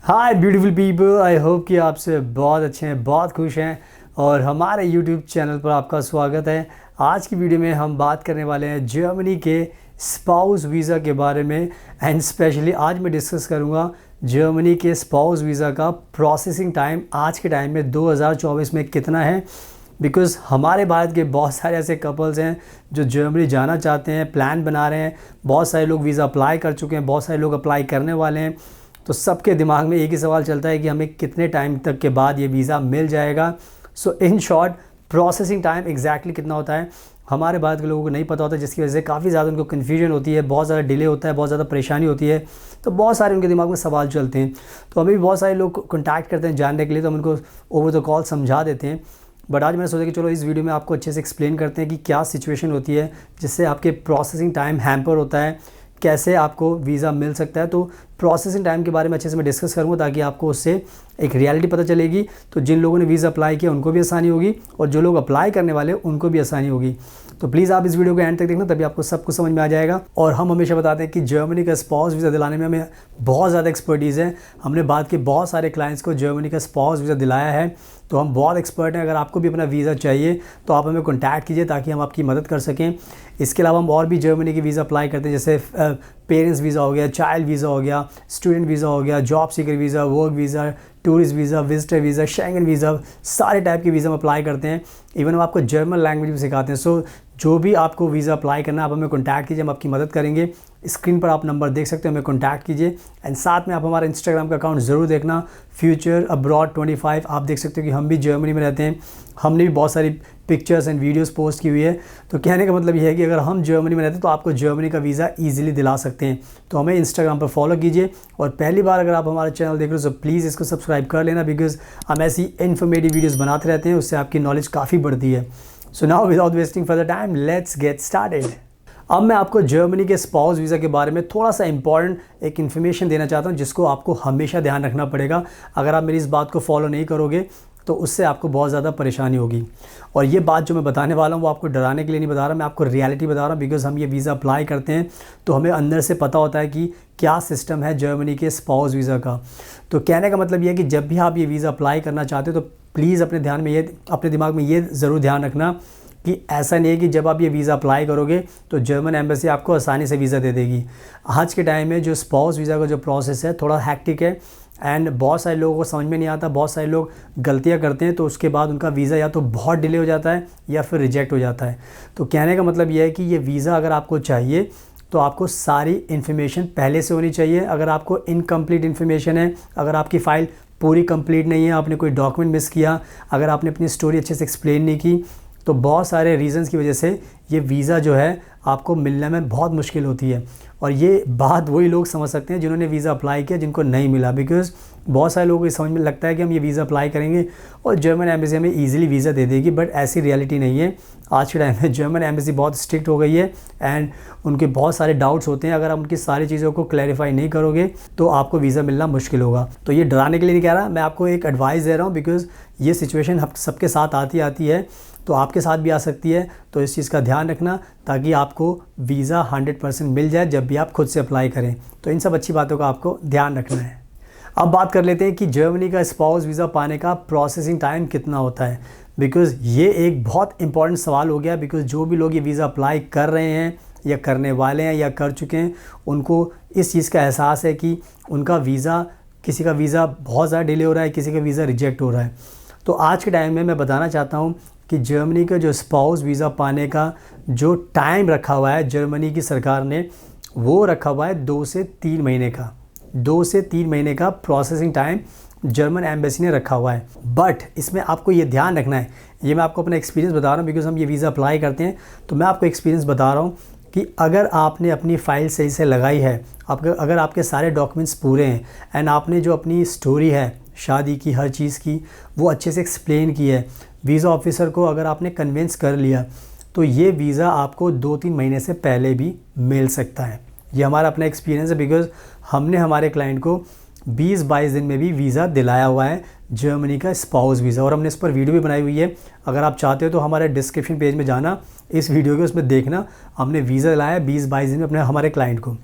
Hi beautiful people, I hope कि आप से बहुत अच्छे हैं, बहुत खुश हैं और हमारे यूट्यूब चैनल पर आपका स्वागत है। आज की वीडियो में हम बात करने वाले हैं जर्मनी के स्पाउस वीज़ा के बारे में। एंड स्पेशली आज मैं डिस्कस करूंगा जर्मनी के स्पाउस वीज़ा का प्रोसेसिंग टाइम आज के टाइम में 2024 में कितना है। बिकॉज़ हमारे भारत के बहुत सारे ऐसे कपल्स हैं जो जर्मनी जाना चाहते हैं, प्लान बना रहे हैं। बहुत सारे लोग वीज़ा अप्लाई कर चुके हैं, बहुत सारे लोग अप्लाई करने वाले हैं। तो सबके दिमाग में एक ही सवाल चलता है कि हमें कितने टाइम तक के बाद ये वीज़ा मिल जाएगा। So in short, processing time exactly कितना होता है हमारे भारत के लोगों को नहीं पता होता, जिसकी वजह से काफ़ी ज़्यादा उनको कन्फ्यूजन होती है, बहुत ज़्यादा डिले होता है, बहुत ज़्यादा परेशानी होती है। तो बहुत सारे उनके दिमाग में सवाल चलते हैं। तो हमें भी बहुत सारे लोग कॉन्टैक्ट करते हैं जानने के लिए, तो हम उनको ओवर द कॉल समझा देते हैं। बट आज मैंने सोचा कि चलो इस वीडियो में आपको अच्छे से एक्सप्लेन करते हैं कि क्या सिचुएशन होती है जिससे आपके प्रोसेसिंग टाइम हैम्पर होता है, कैसे आपको वीज़ा मिल सकता है। तो प्रोसेसिंग टाइम के बारे में अच्छे से मैं डिस्कस करूँगा ताकि आपको उससे एक रियलिटी पता चलेगी। तो जिन लोगों ने वीज़ा अप्लाई किया उनको भी आसानी होगी और जो लोग अप्लाई करने वाले उनको भी आसानी होगी। तो प्लीज़ आप इस वीडियो को एंड तक देखना, तभी आपको सब कुछ समझ में आ जाएगा। और हम हमेशा बताते हैं कि जर्मनी का स्पाउस वीज़ा दिलाने में हमें बहुत ज़्यादा एक्सपर्टीज़ है। हमने भारत के बहुत सारे क्लाइंट्स को जर्मनी का स्पाउस वीज़ा दिलाया है, तो हम बहुत एक्सपर्ट हैं। अगर आपको भी अपना वीज़ा चाहिए तो आप हमें कॉन्टैक्ट कीजिए ताकि हम आपकी मदद कर सकें। इसके अलावा हम और भी जर्मनी की वीज़ा अप्लाई करते हैं, जैसे पेरेंट्स वीज़ा हो गया, चाइल्ड वीज़ा हो गया, स्टूडेंट वीज़ा हो गया, job seeker visa, work visa, tourist visa, visitor visa, Schengen visa, सारे टाइप के वीज़ा हम अप्लाई करते हैं। इवन हम आपको जर्मन लैंग्वेज भी सिखाते हैं। सो जो भी आपको वीज़ा अप्लाई करना है आप हमें कॉन्टैक्ट कीजिए, हम आपकी मदद करेंगे। स्क्रीन पर आप नंबर देख सकते हो, हमें कॉन्टैक्ट कीजिए। एंड साथ में आप हमारा इंस्टाग्राम का अकाउंट ज़रूर देखना, फ्यूचर अब्रॉड 25। आप देख सकते हो कि हम भी जर्मनी में रहते हैं, हमने भी बहुत सारी पिक्चर्स एंड वीडियोस पोस्ट की हुई है। तो कहने का मतलब ये है कि अगर हम जर्मनी में रहते हैं तो आपको जर्मनी का वीज़ा ईजिली दिला सकते हैं। तो हमें इंस्टाग्राम पर फॉलो कीजिए और पहली बार अगर आप हमारा चैनल देख रहे हो तो प्लीज़ इसको सब्सक्राइब कर लेना, बिकॉज़ हम ऐसी इन्फॉर्मेटिव वीडियोस बनाते रहते हैं, उससे आपकी नॉलेज काफ़ी बढ़ती है। So now without wasting further time, let's get started. अब मैं आपको जर्मनी के स्पाउस वीज़ा के बारे में थोड़ा सा इंपॉर्टेंट एक इन्फॉर्मेशन देना चाहता हूँ, जिसको आपको हमेशा ध्यान रखना पड़ेगा। अगर आप मेरी इस बात को फॉलो नहीं करोगे तो उससे आपको बहुत ज़्यादा परेशानी होगी। और ये बात जो मैं बताने वाला हूँ वो आपको डराने के लिए नहीं बता रहा, मैं आपको रियलिटी बता रहा हूँ। बिकॉज़ हम ये वीज़ा अप्लाई करते हैं तो हमें अंदर से पता होता है कि क्या सिस्टम है जर्मनी के स्पाउस वीज़ा का। तो कहने का मतलब ये है कि जब भी आप ये वीज़ा अप्लाई करना चाहते हो तो प्लीज़ अपने दिमाग में ये ज़रूर ध्यान रखना कि ऐसा नहीं है कि जब आप ये वीज़ा अप्लाई करोगे तो जर्मन एम्बेसी आपको आसानी से वीज़ा दे देगी। आज के टाइम में जो स्पाउस वीज़ा का जो प्रोसेस है थोड़ा हैक्टिक है एंड बहुत सारे लोगों को समझ में नहीं आता, बहुत सारे लोग गलतियां करते हैं, तो उसके बाद उनका वीज़ा या तो बहुत डिले हो जाता है या फिर रिजेक्ट हो जाता है। तो कहने का मतलब ये है कि ये वीज़ा अगर आपको चाहिए तो आपको सारी इन्फॉर्मेशन पहले से होनी चाहिए। अगर आपको इनकम्प्लीट इन्फॉर्मेशन है, अगर आपकी फ़ाइल पूरी कंप्लीट नहीं है, आपने कोई डॉक्यूमेंट मिस किया, अगर आपने अपनी स्टोरी अच्छे से एक्सप्लेन नहीं की, तो बहुत सारे रीज़न्स की वजह से ये वीज़ा जो है आपको मिलने में बहुत मुश्किल होती है। और ये बात वही लोग समझ सकते हैं जिन्होंने वीज़ा अप्लाई किया, जिनको नहीं मिला। बिकॉज़ बहुत सारे लोगों को समझ में लगता है कि हम ये वीज़ा अप्लाई करेंगे और जर्मन एम्बेसी हमें ईजिली वीज़ा दे देगी, बट ऐसी रियलिटी नहीं है। आज के टाइम में जर्मन एम्बेसी बहुत स्ट्रिक्ट हो गई है एंड उनके बहुत सारे डाउट्स होते हैं। अगर आप उनकी सारी चीज़ों को क्लैरिफाई नहीं करोगे तो आपको वीज़ा मिलना मुश्किल होगा। तो ये डराने के लिए नहीं कह रहा, मैं आपको एक एडवाइस दे रहा हूँ। बिकॉज़ ये सिचुएशन सबके साथ आती है, तो आपके साथ भी आ सकती है। तो इस चीज़ का ध्यान रखना ताकि आपको वीज़ा 100% मिल जाए जब भी आप खुद से अप्लाई करें। तो इन सब अच्छी बातों का आपको ध्यान रखना है। अब बात कर लेते हैं कि जर्मनी का स्पाउस वीज़ा पाने का प्रोसेसिंग टाइम कितना होता है। बिकॉज़ ये एक बहुत इंपॉर्टेंट सवाल हो गया। बिकॉज़ जो भी लोग ये वीज़ा अप्लाई कर रहे हैं या करने वाले हैं या कर चुके हैं, उनको इस चीज़ का एहसास है कि उनका वीज़ा, किसी का वीज़ा बहुत ज़्यादा डिले हो रहा है, किसी का वीज़ा रिजेक्ट हो रहा है। तो आज के टाइम में मैं बताना चाहता हूँ कि जर्मनी का जो स्पाउस वीज़ा पाने का जो टाइम रखा हुआ है जर्मनी की सरकार ने, वो रखा हुआ है 2 से 3 महीने का। 2 से 3 महीने का प्रोसेसिंग टाइम जर्मन एम्बेसी ने रखा हुआ है। बट इसमें आपको ये ध्यान रखना है, ये मैं आपको अपना एक्सपीरियंस बता रहा हूँ। बिकॉज़ हम ये वीज़ा अप्लाई करते हैं तो मैं आपको एक्सपीरियंस बता रहा हूँ कि अगर आपने अपनी फ़ाइल सही से लगाई है, अगर आपके सारे डॉक्यूमेंट्स पूरे हैं एंड आपने जो अपनी स्टोरी है शादी की, हर चीज़ की, वो अच्छे से एक्सप्लेन की है, वीज़ा ऑफिसर को अगर आपने कन्विंस कर लिया, तो ये वीज़ा आपको 2-3 महीने से पहले भी मिल सकता है। ये हमारा अपना एक्सपीरियंस है। बिकॉज़ हमने हमारे क्लाइंट को 20-22 दिन में भी वीज़ा दिलाया हुआ है जर्मनी का स्पाउस वीज़ा, और हमने इस पर वीडियो भी बनाई हुई है। अगर आप चाहते हो तो हमारे डिस्क्रिप्शन पेज में जाना, इस वीडियो के उसमें देखना, हमने वीज़ा दिलाया 20-22 दिन में हमारे क्लाइंट को।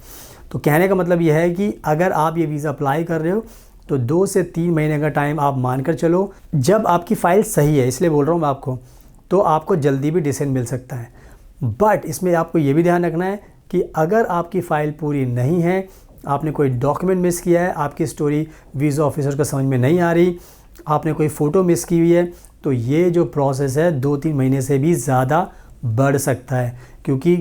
तो कहने का मतलब ये है कि अगर आप ये वीज़ा अप्लाई कर रहे हो तो 2 से 3 महीने का टाइम आप मानकर चलो। जब आपकी फ़ाइल सही है, इसलिए बोल रहा हूँ मैं आपको, तो आपको जल्दी भी डिसीजन मिल सकता है। बट इसमें आपको ये भी ध्यान रखना है कि अगर आपकी फ़ाइल पूरी नहीं है, आपने कोई डॉक्यूमेंट मिस किया है, आपकी स्टोरी वीज़ा ऑफिसर को समझ में नहीं आ रही, आपने कोई फ़ोटो मिस की हुई है, तो ये जो प्रोसेस है 2-3 महीने से भी ज़्यादा बढ़ सकता है। क्योंकि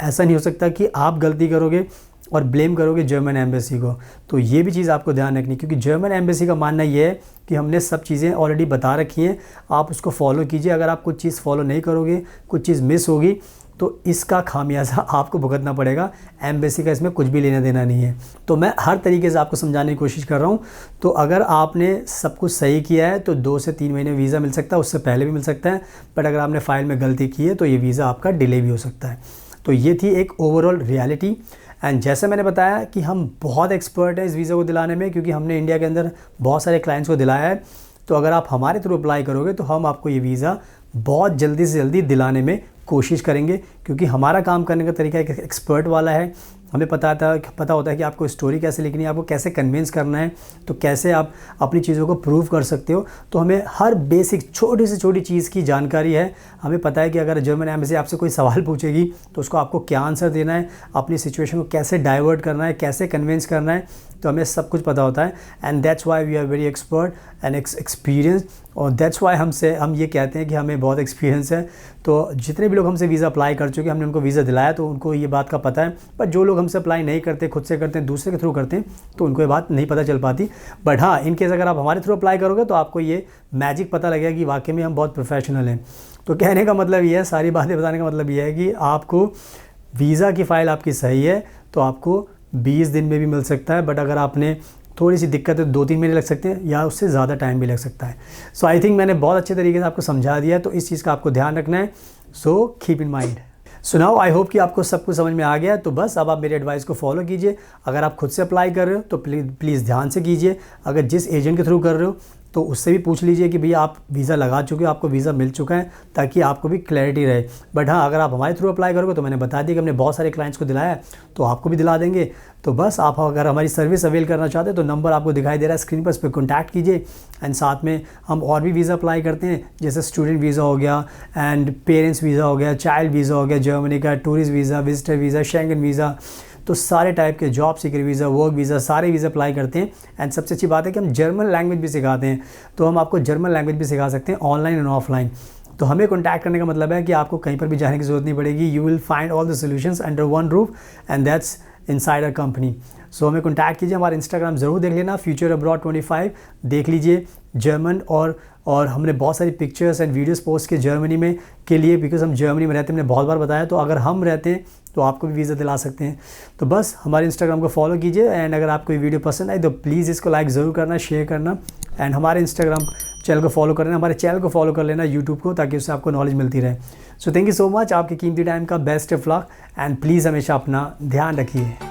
ऐसा नहीं हो सकता कि आप गलती करोगे और ब्लेम करोगे जर्मन एम्बेसी को। तो ये भी चीज़ आपको ध्यान रखनी, क्योंकि जर्मन एम्बेसी का मानना ये है कि हमने सब चीज़ें ऑलरेडी बता रखी हैं, आप उसको फॉलो कीजिए। अगर आप कुछ चीज़ फॉलो नहीं करोगे, कुछ चीज़ मिस होगी, तो इसका खामियाजा आपको भुगतना पड़ेगा। एम्बेसी का इसमें कुछ भी लेना देना नहीं है। तो मैं हर तरीके से आपको समझाने की कोशिश कर रहा हूँ। तो अगर आपने सब कुछ सही किया है तो 2 से 3 महीने वीज़ा मिल सकता है, उससे पहले भी मिल सकता है। बट अगर आपने फ़ाइल में गलती की है तो ये वीज़ा आपका डिले भी हो सकता है। तो ये थी एक ओवरऑल रियलिटी। एंड जैसे मैंने बताया कि हम बहुत एक्सपर्ट हैं इस वीज़ा को दिलाने में, क्योंकि हमने इंडिया के अंदर बहुत सारे क्लाइंट्स को दिलाया है। तो अगर आप हमारे थ्रू अप्लाई करोगे तो हम आपको ये वीज़ा बहुत जल्दी से जल्दी दिलाने में कोशिश करेंगे, क्योंकि हमारा काम करने का तरीका एक एक्सपर्ट वाला है। हमें पता होता है कि आपको स्टोरी कैसे लिखनी है, आपको कैसे कन्विंस करना है, तो कैसे आप अपनी चीज़ों को प्रूव कर सकते हो। तो हमें हर बेसिक छोटी से छोटी चीज़ की जानकारी है। हमें पता है कि अगर जर्मन एम्बेसी आपसे कोई सवाल पूछेगी तो उसको आपको क्या आंसर देना है, अपनी सिचुएशन को कैसे डाइवर्ट करना है, कैसे कन्विंस करना है, तो हमें सब कुछ पता होता है। And that's why we are very expert and experience, और दैट्स वाई हम ये कहते हैं कि हमें बहुत एक्सपीरियंस है। तो जितने भी लोग हमसे वीज़ा अप्लाई कर चुके हैं, हमने उनको वीज़ा दिलाया, तो उनको ये बात का पता है। पर जो लोग हमसे अप्लाई नहीं करते, खुद से करते हैं, दूसरे के थ्रू करते हैं, तो उनको ये बात नहीं पता चल पाती। बट हाँ, इन केस अगर आप हमारे थ्रू अप्लाई करोगे तो आपको ये मैजिक पता लगेगा कि वाकई में हम बहुत प्रोफेशनल हैं। तो कहने का मतलब ये है, सारी बातें बताने का मतलब ये है कि आपको वीज़ा की फ़ाइल आपकी सही है तो आपको 20 दिन में भी मिल सकता है। बट अगर आपने थोड़ी सी दिक्कत है, 2-3 महीने लग सकते हैं या उससे ज़्यादा टाइम भी लग सकता है। सो आई थिंक मैंने बहुत अच्छे तरीके से आपको समझा दिया, तो इस चीज़ का आपको ध्यान रखना है। So keep in mind. So now I hope कि आपको सब कुछ समझ में आ गया। तो बस अब आप मेरी एडवाइस को फॉलो कीजिए। अगर आप खुद से अप्लाई कर रहे हो तो प्लीज़ ध्यान से कीजिए। अगर जिस एजेंट के थ्रू कर रहे हो तो उससे भी पूछ लीजिए कि भैया आप वीज़ा लगा चुके हो, आपको वीज़ा मिल चुका है, ताकि आपको भी क्लैरिटी रहे। बट हाँ, अगर आप हमारे थ्रू अप्लाई करोगे तो मैंने बता दिया कि हमने बहुत सारे क्लाइंट्स को दिलाया है, तो आपको भी दिला देंगे। तो बस आप अगर हमारी सर्विस अवेल करना चाहते हैं तो नंबर आपको दिखाई दे रहा है स्क्रीन पर, उस पर कॉन्टैक्ट कीजिए। एंड साथ में हम और भी वीज़ा अप्लाई करते हैं, जैसे स्टूडेंट वीज़ा हो गया, एंड पेरेंट्स वीज़ा हो गया, चाइल्ड वीज़ा हो गया, जर्मनी का tourist visa, visitor visa, Schengen visa, तो सारे टाइप के job seeker visa, work visa, सारे वीज़ा अप्लाई करते हैं। एंड सबसे अच्छी बात है कि हम जर्मन लैंग्वेज भी सिखाते हैं, तो हम आपको जर्मन लैंग्वेज भी सिखा सकते हैं ऑनलाइन एंड ऑफलाइन। तो हमें कॉन्टैक्ट करने का मतलब है कि आपको कहीं पर भी जाने की ज़रूरत नहीं पड़ेगी। You will find all the solutions under one roof, and that's inside our company. So हमें कॉन्टैक्ट कीजिए। हमारा इंस्टाग्राम ज़रूर देख लेना, फ्यूचर अब्रॉड 25 देख लीजिए जर्मन। और हमने बहुत सारी पिक्चर्स एंड वीडियोस पोस्ट किए जर्मनी में के लिए, बिकॉज हम जर्मनी में रहते हैं, हमने बहुत बार बताया। तो अगर हम रहते हैं तो आपको भी वीज़ा दिला सकते हैं। तो बस हमारे इंस्टाग्राम को फॉलो कीजिए। एंड अगर आपको ये वीडियो पसंद आए तो प्लीज़ इसको लाइक ज़रूर करना, शेयर करना, एंड हमारे इंस्टाग्राम चैनल को फॉलो करना, हमारे चैनल को फॉलो कर लेना यूट्यूब को, ताकि उससे आपको नॉलेज मिलती रहे। So thank you so much. आपके कीमती टाइम का best of luck, and please हमेशा अपना ध्यान रखिए।